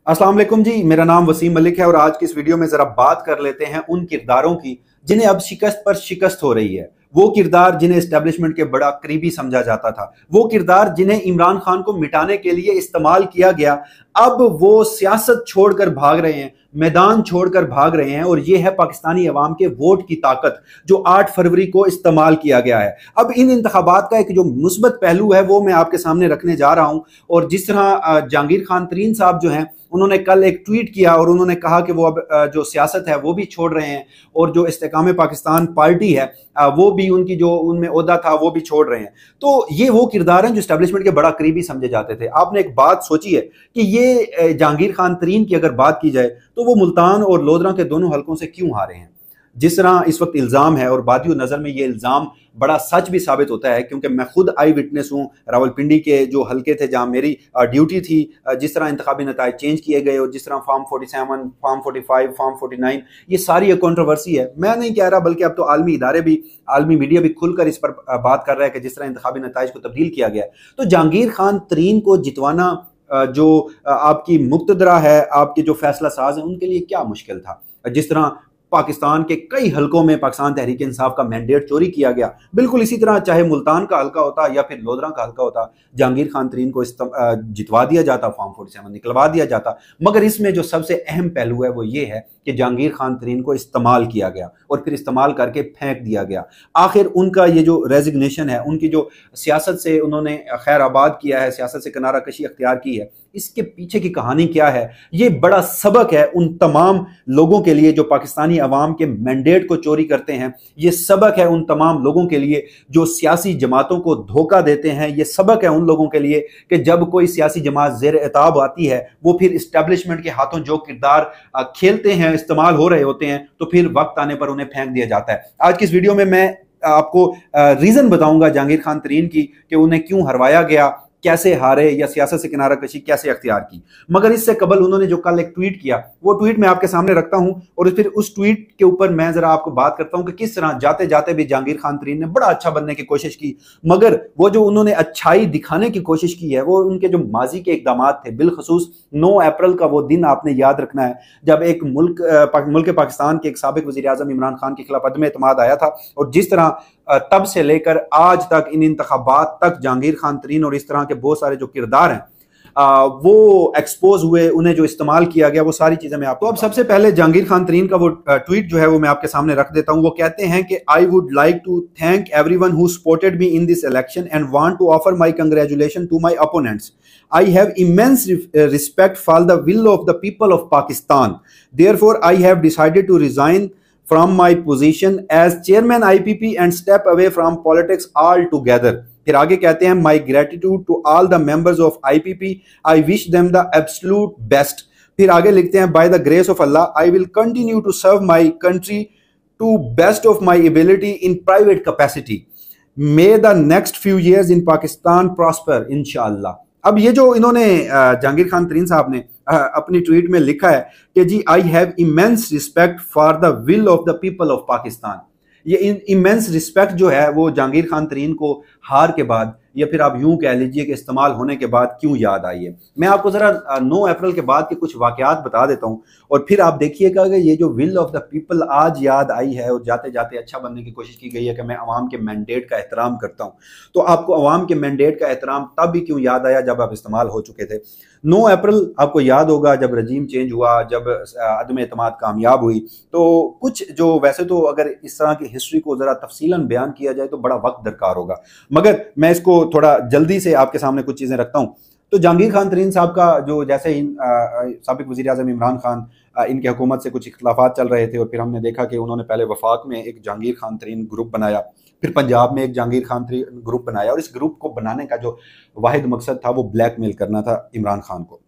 अस्सलाम वालेकुम जी, मेरा नाम वसीम मलिक है और आज की इस वीडियो में जरा बात कर लेते हैं उन किरदारों की जिन्हें अब शिकस्त पर शिकस्त हो रही है। वो किरदार जिन्हें एस्टेब्लिशमेंट के बड़ा करीबी समझा जाता था, वो किरदार जिन्हें इमरान खान को मिटाने के लिए इस्तेमाल किया गया, अब वो सियासत छोड़कर भाग रहे हैं, मैदान छोड़कर भाग रहे हैं। और ये है पाकिस्तानी अवाम के वोट की ताकत जो 8 फरवरी को इस्तेमाल किया गया है। अब इन इंतखाबात का एक जो मुस्बत पहलू है वो मैं आपके सामने रखने जा रहा हूं। और जिस तरह जहांगीर खान तरीन साहब जो हैं, उन्होंने कल एक ट्वीट किया और उन्होंने कहा कि वो अब जो सियासत है वो भी छोड़ रहे हैं और जो इस्तेकाम पाकिस्तान पार्टी है वो भी उनकी जो उनमें ओहदा था वो भी छोड़ रहे हैं। तो ये वो किरदार हैं जो एस्टेब्लिशमेंट के बड़ा करीबी समझे जाते थे। आपने एक बात सोची है कि ये जहांगीर खान तरीन की अगर बात की जाए तो वो मुल्तान और लोधरा के दोनों हलकों से क्यों हारे हैं। जिस तरह इस वक्त इल्ज़ाम है और बादियों नज़र में ये इल्ज़ाम बड़ा सच भी साबित होता है, क्योंकि मैं खुद आई विटनेस हूँ। रावलपिंडी के जो हलके थे जहाँ मेरी ड्यूटी थी, जिस तरह इंतखाबी नतायज चेंज किए गए और जिस तरह फॉर्म 47, फॉर्म 45, फॉर्म 49, ये सारी एक कंट्रोवर्सी है। मैं नहीं कह रहा, बल्कि अब तो आलमी इदारे भी, आलमी मीडिया भी खुलकर इस पर बात कर रहा है कि जिस तरह इंतखाबी नतायज को तब्दील किया गया है। तो जहांगीर खान तरीन को जितवाना जो आपकी मुक्तदरा है, आपके जो फैसला साज है, उनके लिए क्या मुश्किल था। जिस तरह पाकिस्तान के कई हलकों में पाकिस्तान तहरीक इंसाफ का मैंडेट चोरी किया गया, बिल्कुल इसी तरह चाहे मुल्तान का हल्का होता या फिर लोधरा का हल्का होता, जहांगीर खान तरीन को जितवा दिया जाता, फॉर्म 47 निकलवा दिया जाता। मगर इसमें जो सबसे अहम पहलू है वो ये है कि जहांगीर खान तरीन को इस्तेमाल किया गया और फिर इस्तेमाल करके फेंक दिया गया। आखिर उनका ये जो रेजिग्नेशन है, उनकी जो सियासत से उन्होंने खैर आबाद किया है, सियासत से किनारा कशी अख्तियार की है, इसके पीछे की कहानी क्या है। ये बड़ा सबक है उन तमाम लोगों के लिए जो पाकिस्तानी अवाम के मैंडेट को चोरी करते हैं। ये सबक है उन तमाम लोगों के लिए जो सियासी जमातों को धोखा देते हैं। ये सबक है उन लोगों के लिए कि जब कोई सियासी जमात जेर एताब आती है, वो फिर इस्टेब्लिशमेंट के हाथों जो किरदार खेलते हैं, इस्तेमाल हो रहे होते हैं, तो फिर वक्त आने पर उन्हें फेंक दिया जाता है। आज की इस वीडियो में मैं आपको रीजन बताऊंगा जहांगीर खान तरीन की कि उन्हें क्यों हरवाया गया, कैसे हारे, या सियासत से किनारा कशी कैसे अख्तियार की। मगर इससे कबल उन्होंने जो कल एक ट्वीट किया, वो ट्वीट मैं आपके सामने रखता हूं और फिर उस ट्वीट के ऊपर मैं जरा आपको बात करता हूं कि किस तरह जाते जाते भी जहांगीर खान तरीन ने बड़ा अच्छा बनने की कोशिश की, मगर वो जो उन्होंने अच्छाई दिखाने की कोशिश की है वो उनके जो माजी के इकदाम थे, बिलखसूस 9 अप्रैल का वो दिन आपने याद रखना है जब एक मुल्क पाकिस्तान के एक साबिक वज़ीर आज़म इमरान खान के खिलाफ अदम एतमाद आया था। और जिस तरह तब से लेकर आज तक इन इंतखाबात तक जहांगीर खान तरीन और इस तरह के बहुत सारे जो किरदार हैं वो एक्सपोज हुए, उन्हें जो इस्तेमाल किया गया, वो सारी चीजें मैं आपको। अब सबसे पहले जहांगीर खान तरीन का वो ट्वीट जो है वो मैं आपके सामने रख देता हूं। वो कहते हैं कि I would like to thank everyone who supported me in this election and want to offer my congratulation to my opponents. I have immense respect for the will of the people of Pakistan, therefore I have decided to resign from my position as chairman IPP and step away from politics altogether। फिर आगे कहते हैं my gratitude to all the members of IPP, I wish them the absolute best। फिर आगे लिखते हैं by the grace of Allah I will continue to serve my country to best of my ability in private capacity, may the next few years in Pakistan prosper inshallah। अब ये जो इन्होंने जहांगीर खान तरीन साहब ने अपनी ट्वीट में लिखा है कि जी I have immense respect for the will of the people of Pakistan, ये इमेंस रिस्पेक्ट जो है वो जहांगीर खान तरीन को हार के बाद, या फिर आप यूं कह लीजिए कि इस्तेमाल होने के बाद क्यों याद आई है। मैं आपको जरा 9 अप्रैल के बाद के कुछ वाकयात बता देता हूं और फिर आप देखिएगा कि ये जो विल ऑफ द पीपल आज याद आई है और जाते जाते अच्छा बनने की कोशिश की गई है कि मैं अवाम के मैंडेट का एहतराम करता हूं। तो आपको अवाम के मैंडेट का एहतराम तब भी क्यों याद आया जब आप इस्तेमाल हो चुके थे। 9 अप्रैल आपको याद होगा जब रजीम चेंज हुआ, जब अदम एतमाद कामयाब हुई। तो कुछ जो वैसे तो अगर इस तरह की हिस्ट्री को जरा तफसीलन बयान किया जाए तो बड़ा वक्त दरकार होगा, मगर मैं इसको थोड़ा जल्दी से आपके सामने कुछ चीजें रखता हूं। तो जहांगीर खान तरीन साहब का जो जैसे साबिक वज़ीर आज़म इमरान खान, इनकी हुकूमत से कुछ इख्तलाफात चल रहे थे और फिर हमने देखा कि उन्होंने पहले वफाक में एक जहांगीर खान तरीन ग्रुप बनाया, फिर पंजाब में एक जहांगीर खान तरीन ग्रुप बनाया और इस ग्रुप को बनाने का जो वाहिद मकसद था वो ब्लैकमेल करना था इमरान खान को।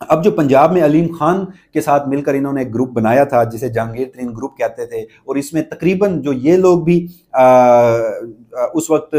अब जो पंजाब में अलीम खान के साथ मिलकर इन्होंने एक ग्रुप बनाया था जिसे जहांगीर तरीन ग्रुप कहते थे, और इसमें तकरीबन जो ये लोग भी उस वक्त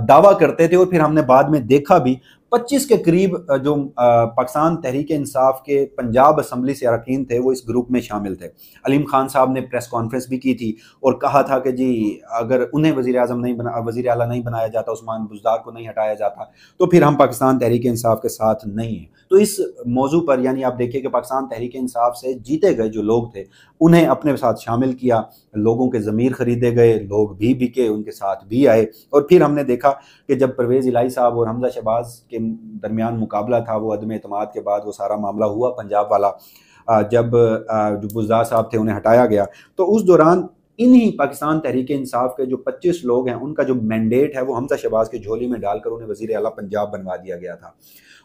दावा करते थे और फिर हमने बाद में देखा भी, 25 के करीब जो पाकिस्तान तहरीक इंसाफ के पंजाब असम्बली से अरकान थे वो इस ग्रुप में शामिल थे। अलीम खान साहब ने प्रेस कॉन्फ्रेंस भी की थी और कहा था कि जी अगर उन्हें वज़ीर आला नहीं बनाया जाता, उस्मान बुज़दार को नहीं हटाया जाता, तो फिर हम पाकिस्तान तहरीक इंसाफ के साथ नहीं हैं। तो इस मौजू पर यानी आप देखिए कि पाकिस्तान तहरीक इंसाफ से जीते गए जो लोग थे उन्हें अपने साथ शामिल किया, लोगों के ज़मीर खरीदे गए, लोग भी बिके, उनके साथ भी आए। और फिर हमने देखा कि जब परवेज़ इलाही साहब और हमजा शहबाज के दरमियान मुकाबला था, वो अदम एतमाद के बाद वो सारा मामला हुआ पंजाब वाला, जब जो बुज़दार साहब थे उन्हें हटाया गया, तो उस दौरान इन्हीं पाकिस्तान तहरीक इंसाफ के जो 25 लोग हैं उनका जो मैंडेट है वो हमजा शहबाज की झोली में डालकर उन्हें वज़ीर आला पंजाब बनवा दिया गया था।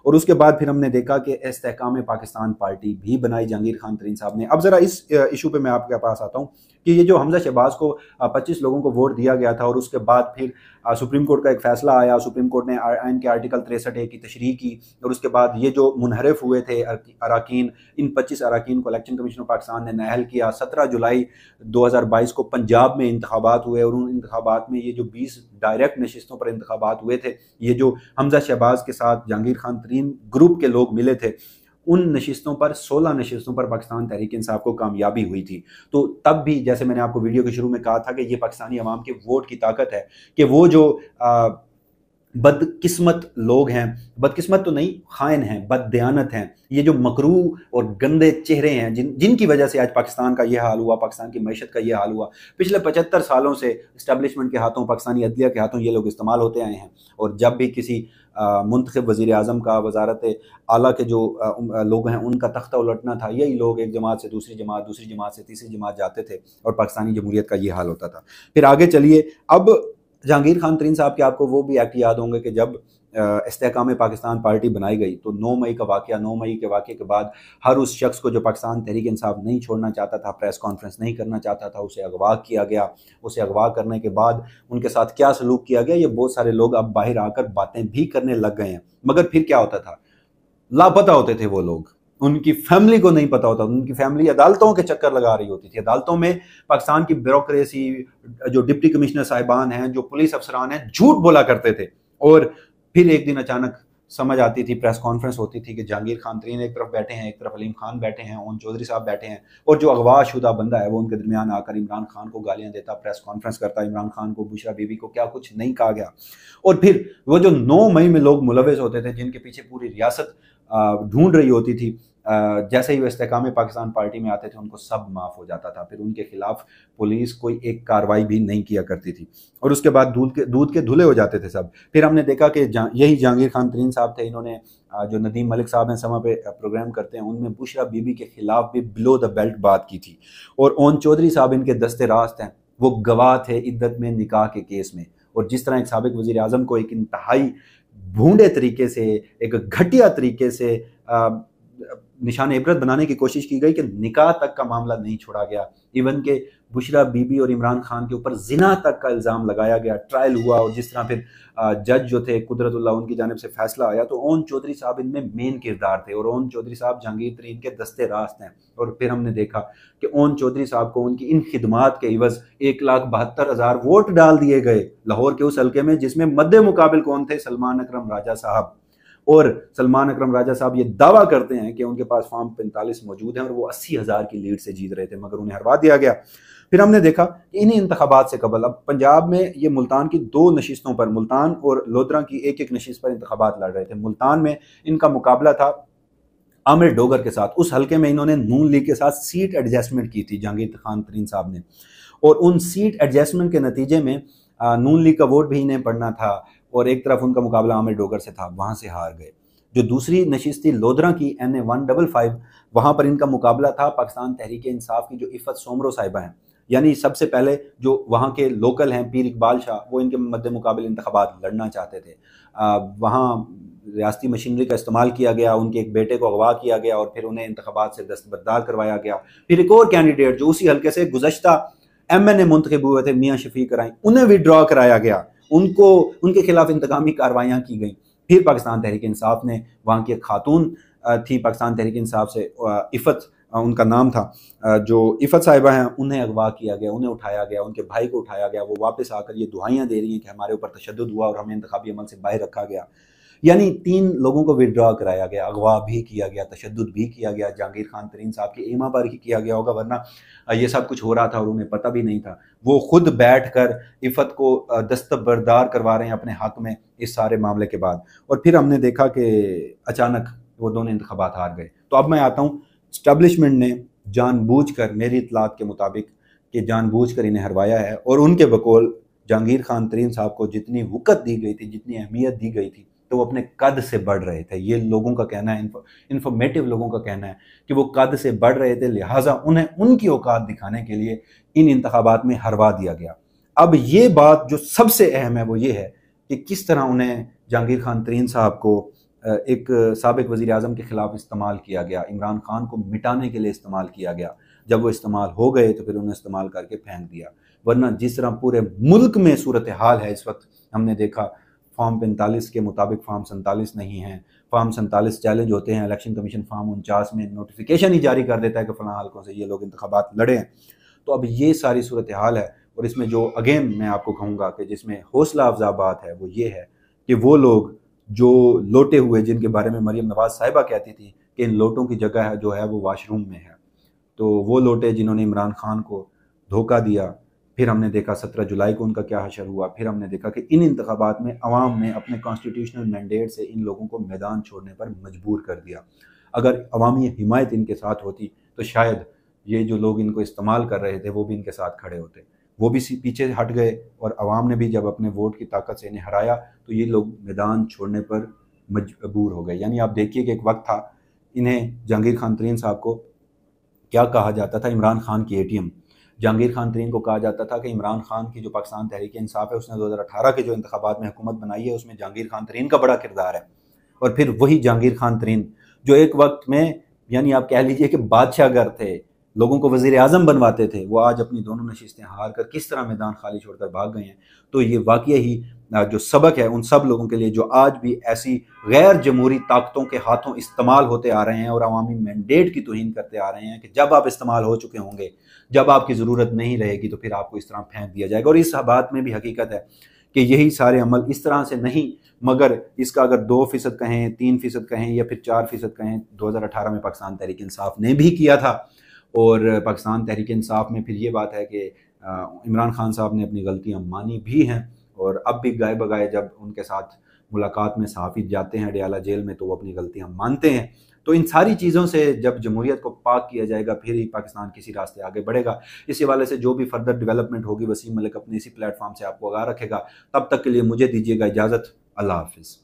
और उसके बाद फिर हमने देखा कि इस्तेहकाम पाकिस्तान पार्टी भी बनाई जहांगीर खान तरीन साहब ने। अब ज़रा इस इशू पे मैं आपके पास आता हूँ कि ये जो हमजा शहबाज को 25 लोगों को वोट दिया गया था और उसके बाद फिर सुप्रीम कोर्ट का एक फैसला आया, सुप्रीम कोर्ट ने आइन के आर्टिकल 63A की तशरीह की और उसके बाद ये जो मुनहरफ हुए थे अरकान, इन 25 अरकान को इलेक्शन कमीशन ऑफ पाकिस्तान ने नाअहल किया। 17 जुलाई 2022 को पंजाब में इंतखाबात हुए और उन इंतखाबात में ये जो 20 डायरेक्ट नशिस्तों पर इंतखाबात हुए थे, ये जो हमजा शहबाज के साथ जहांगीर खान तरीन ग्रुप के लोग मिले थे, उन नशिस्तों पर 16 नशिस्तों पर पाकिस्तान तहरीक इंसाफ को कामयाबी हुई थी। तो तब भी जैसे मैंने आपको वीडियो के शुरू में कहा था कि ये पाकिस्तानी अवाम के वोट की ताकत है कि वो जो बदकिस्मत लोग हैं, बदकिस्मत तो नहीं, खाइन हैं, बददयानत हैं, ये जो मकरू और गंदे चेहरे हैं जिनकी वजह से आज पाकिस्तान का ये हाल हुआ, पाकिस्तान की मैशत का ये हाल हुआ। पिछले 75 सालों से इस्टेब्लिशमेंट के हाथों, पाकिस्तानी अदलिया के हाथों ये लोग इस्तेमाल होते आए हैं। और जब भी किसी मुंतखब वज़ीर आज़म का, वज़ारत आला के जो लोग हैं उनका तख्ता उलटना था, यही लोग एक जमात से दूसरी जमात, दूसरी जमात से तीसरी जमात जाते थे और पाकिस्तानी जमहूरियत का ये हाल होता था। फिर आगे चलिए, अब जहांगीर खान तरीन साहब के आपको वो भी एक्ट याद होंगे कि जब इस्तेहकाम पाकिस्तान पार्टी बनाई गई तो 9 मई के वाक़े के बाद हर उस शख्स को जो पाकिस्तान तहरीक इंसाफ नहीं छोड़ना चाहता था, प्रेस कॉन्फ्रेंस नहीं करना चाहता था, उसे अगवा किया गया। उसे अगवा करने के बाद उनके साथ क्या सलूक किया गया, ये बहुत सारे लोग अब बाहर आकर बातें भी करने लग गए हैं। मगर फिर क्या होता था, लापता होते थे वो लोग, उनकी फैमिली को नहीं पता होता, उनकी फैमिली अदालतों के चक्कर लगा रही होती थी। अदालतों में पाकिस्तान की ब्यूरोक्रेसी, जो डिप्टी कमिश्नर साहिबान हैं, जो पुलिस अफसरान हैं, झूठ बोला करते थे। और फिर एक दिन अचानक समझ आती थी, प्रेस कॉन्फ्रेंस होती थी कि जहांगीर खान तरीन एक तरफ बैठे हैं, एक तरफ अलीम खान बैठे हैं, ओन चौधरी साहब बैठे हैं, और जो अगवाशुदा बंदा है वो उनके दरमियान आकर इमरान खान को गालियां देता, प्रेस कॉन्फ्रेंस करता, इमरान खान को, बुशरा बीबी को क्या कुछ नहीं कहा गया। और फिर वो जो 9 मई में लोग मुलविस होते थे, जिनके पीछे पूरी रियासत ढूंढ रही होती थी, जैसे ही वो इस्तेहकाम पाकिस्तान पार्टी में आते थे उनको सब माफ़ हो जाता था। फिर उनके खिलाफ पुलिस कोई एक कार्रवाई भी नहीं किया करती थी और उसके बाद दूध के धुले हो जाते थे सब। फिर हमने देखा कि यही जहांगीर खान तरीन साहब थे, इन्होंने जो नदीम मलिक साहब हैं समा पे प्रोग्राम करते हैं, उनमें बुशरा बीबी के खिलाफ भी बिलो द बेल्ट बात की थी। और ओन चौधरी साहब इनके दस्ते रास्त हैं, वो गवाह थे इद्दत में निकाह के केस में। और जिस तरह एक साबिक वज़ीर आज़म को एक इंतहाई भूंडे तरीके से, एक घटिया तरीके से निशान इबरत बनाने की कोशिश की गई कि निकाह तक का मामला नहीं छोड़ा गया, इवन के बुशरा बीबी और इमरान खान के ऊपर जिना तक का इल्ज़ाम लगाया गया, ट्रायल हुआ। और जिस तरह फिर जज जो थे कुदरतुल्लाह, उनकी जानिब से फैसला आया, तो ओन चौधरी साहब इनमें मेन किरदार थे और ओन चौधरी साहब जहांगीर तरीन के दस्ते रास्त हैं। और फिर हमने देखा कि ओन चौधरी साहब को उनकी इन खिदमात के इवज़ 1,72,000 वोट डाल दिए गए लाहौर के उस हल्के में, जिसमें मद्दे मुकाबिल कौन थे, सलमान अकरम राजा साहब। और सलमान अकरम राजा साहब ये दावा करते हैं कि उनके पास फॉर्म 45 मौजूद हैं और वो 80,000 की लीड से जीत रहे थे, मगर उन्हें हरवा दिया गया। फिर हमने देखा कि इन्हीं इंतखाबात से कबल अब पंजाब में ये मुल्तान की 2 नशिस्तों पर, मुल्तान और लोधरा की एक नशिस्त पर इंतखाबात लड़ रहे थे। मुल्तान में इनका मुकाबला था आमिर डोगर के साथ। उस हल्के में इन्होंने नून लीग के साथ सीट एडजस्टमेंट की थी जहांगीर खान तरीन साहब ने, और उन सीट एडजस्टमेंट के नतीजे में नून लीग का वोट भी इन्हें पड़ना था और एक तरफ उनका मुकाबला आमिर डोगर से था, वहाँ से हार गए। जो दूसरी नशिस्त थी लोधरा की NA 155, वहाँ पर इनका मुकाबला था पाकिस्तान तहरीक इंसाफ की जो इफ़त सोमरो साहिबा हैं, यानी सबसे पहले जो वहाँ के लोकल हैं पीर इकबाल शाह, वो इनके मद्दे मुकाबले इंतखाबात लड़ना चाहते थे। वहाँ रियासती मशीनरी का इस्तेमाल किया गया, उनके एक बेटे को अगवा किया गया और फिर उन्हें इंतखाबात से दस्तबरदार करवाया गया। फिर एक और कैंडिडेट जो उसी हल्के से गुज़श्ता MNA मुंतखब हुए थे, मियाँ शफीक राय, उन्हें विड्रॉ कराया गया, उनके खिलाफ इंतकामी कार्रवाइयाँ की गई। फिर पाकिस्तान तहरीक इंसाफ ने, वहाँ की एक खातून थी पाकिस्तान तहरीक इंसाफ से, इफ़त उनका नाम था, जो इफ़त साहिबा हैं, उन्हें अगवा किया गया, उन्हें उठाया गया, उनके भाई को उठाया गया। वो वापस आकर ये दुआएं दे रही हैं कि हमारे ऊपर तशद्दुद हुआ और हमें इंतखाबी अमल से बाहर रखा गया। यानी 3 लोगों को विड्रॉ कराया गया, अगवा भी किया गया, तशद्दुद भी किया गया, जहांगीर खान तरीन साहब की ईमा पर ही किया गया होगा, वरना ये सब कुछ हो रहा था और उन्हें पता भी नहीं था। वो खुद बैठ कर इफ़त को दस्तबरदार करवा रहे हैं अपने हक में इस सारे मामले के बाद। और फिर हमने देखा कि अचानक वो दोनों इंतखाबात हार गए। तो अब मैं आता हूँ, स्टैब्लिशमेंट ने जानबूझकर, मेरी इतलात के मुताबिक, कि जानबूझकर इन्हें हरवाया है। और उनके बकौल जहांगीर खान तरीन साहब को जितनी वक़्त दी गई थी, जितनी अहमियत दी गई थी, तो वो अपने कद से बढ़ रहे थे। ये लोगों का कहना है, इंफॉर्मेटिव लोगों का कहना है कि वो कद से बढ़ रहे थे, लिहाजा उन्हें उनकी औकात दिखाने के लिए इन इंतखाबात में हरवा दिया गया। अब ये बात जो सबसे अहम है वो ये है कि किस तरह उन्हें जहांगीर खान तरीन साहब को एक साबिक वज़ीर आज़म के ख़िलाफ़ इस्तेमाल किया गया, इमरान खान को मिटाने के लिए इस्तेमाल किया गया। जब वो इस्तेमाल हो गए तो फिर उन्हें इस्तेमाल करके फेंक दिया। वरना जिस तरह पूरे मुल्क में सूरत हाल है इस वक्त, हमने देखा फॉर्म 45 के मुताबिक फॉर्म 47 नहीं है, फॉर्म 47 चैलेंज होते हैं, इलेक्शन कमीशन फॉर्म 49 में नोटिफिकेशन ही जारी कर देता है कि फ़लाँ हल्कों से ये लोग इंतखाबात लड़े हैं। तो अब ये सारी सूरत हाल है। और इसमें जो अगेन मैं आपको कहूँगा कि जिसमें हौसला अफजा बात है वो ये है कि वो लोग जो लोटे हुए, जिनके बारे में मरीम नवाज साहिबा कहती थी कि इन लोटों की जगह जो है वो वाशरूम में है, तो वो लोटे जिन्होंने इमरान खान को धोखा दिया, फिर हमने देखा 17 जुलाई को उनका क्या हशर हुआ, फिर हमने देखा कि इन इंतखाबात में अवाम ने अपने कॉन्स्टिट्यूशनल मैंडेट से इन लोगों को मैदान छोड़ने पर मजबूर कर दिया। अगर अवामी हिमायत इनके साथ होती तो शायद ये जो लोग इनको इस्तेमाल कर रहे थे वो भी इनके साथ खड़े होते, वो भी पीछे हट गए। और अवाम ने भी जब अपने वोट की ताकत से इन्हें हराया तो ये लोग मैदान छोड़ने पर मजबूर हो गए। यानी आप देखिए कि एक वक्त था, इन्हें जहांगीर खान तरीन साहब को क्या कहा जाता था, इमरान खान की एटीएम। जहांगीर खान तरीन को कहा जाता था कि इमरान खान की जो पाकिस्तान तहरीक इंसाफ है, उसने 2018 के जो इंतखाबात में हुकूमत बनाई है उसमें जहांगीर खान तरीन का बड़ा किरदार है। और फिर वही जहांगीर खान तरीन जो एक वक्त में, यानी आप कह लीजिए कि बादशाहगर थे, लोगों को वज़ीर आज़म बनवाते थे, वो आज अपनी दोनों नशिस्तें हार कर किस तरह मैदान खाली छोड़कर भाग गए हैं। तो ये वाकई ही जो सबक है उन सब लोगों के लिए जो आज भी ऐसी गैर जमहूरी ताकतों के हाथों इस्तेमाल होते आ रहे हैं और अवामी मैंडेट की तौहीन करते आ रहे हैं कि जब आप इस्तेमाल हो चुके होंगे, जब आपकी ज़रूरत नहीं रहेगी तो फिर आपको इस तरह फेंक दिया जाएगा। और इस बात में भी हकीकत है कि यही सारे अमल इस तरह से नहीं, मगर इसका अगर 2% कहें, 3% कहें या फिर 4% कहें, 2018 में पाकिस्तान तहरीक इंसाफ ने भी किया था। और पाकिस्तान तहरीक इंसाफ में फिर ये बात है कि इमरान खान साहब ने अपनी गलतियां मानी भी हैं, और अब भी गाए बगाए जब उनके साथ मुलाकात में सहाफ़ी जाते हैं अडयाला जेल में तो वो अपनी गलतियां मानते हैं। तो इन सारी चीज़ों से जब जमहूरियत को पाक किया जाएगा फिर ही पाकिस्तान किसी रास्ते आगे बढ़ेगा। इसी हवाले से जो भी फर्दर डेवलपमेंट होगी वसीम मलिक अपने इसी प्लेटफॉर्म से आपको आगाह रखेगा। तब तक के लिए मुझे दीजिएगा इजाज़त। अल्लाह हाफिज़।